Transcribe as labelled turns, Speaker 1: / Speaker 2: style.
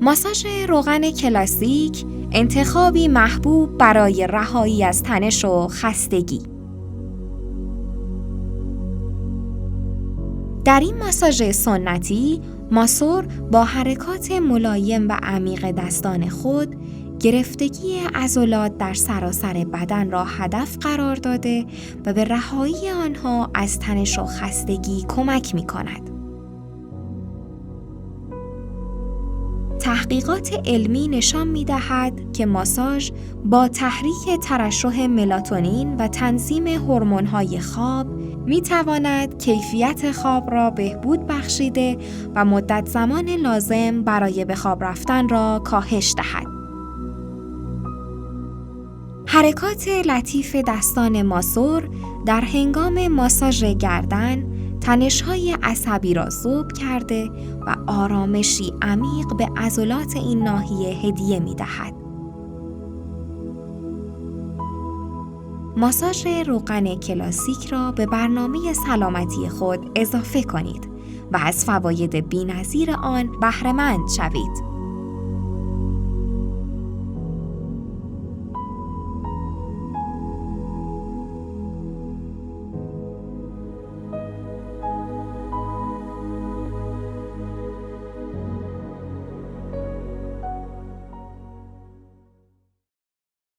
Speaker 1: ماساژ روغن کلاسیک انتخابی محبوب برای رهایی از تنش و خستگی. در این ماساژ سنتی، ماسور با حرکات ملایم و عمیق دستان خود گرفتگی عضلات در سراسر بدن را هدف قرار داده و به رهایی آنها از تنش و خستگی کمک می‌کند. تحقیقات علمی نشان می‌دهد که ماساژ با تحریک ترشح ملاتونین و تنظیم هورمون‌های خواب می‌تواند کیفیت خواب را بهبود بخشیده و مدت زمان لازم برای به خواب رفتن را کاهش دهد. حرکات لطیف دستان ماسور در هنگام ماساژ گردن تنش‌های عصبی را ذوب کرده و آرامشی عمیق به عضلات این ناحیه هدیه می‌دهد. ماساژ روغن کلاسیک را به برنامه سلامتی خود اضافه کنید و از فواید بی‌نظیر آن بهره‌مند شوید.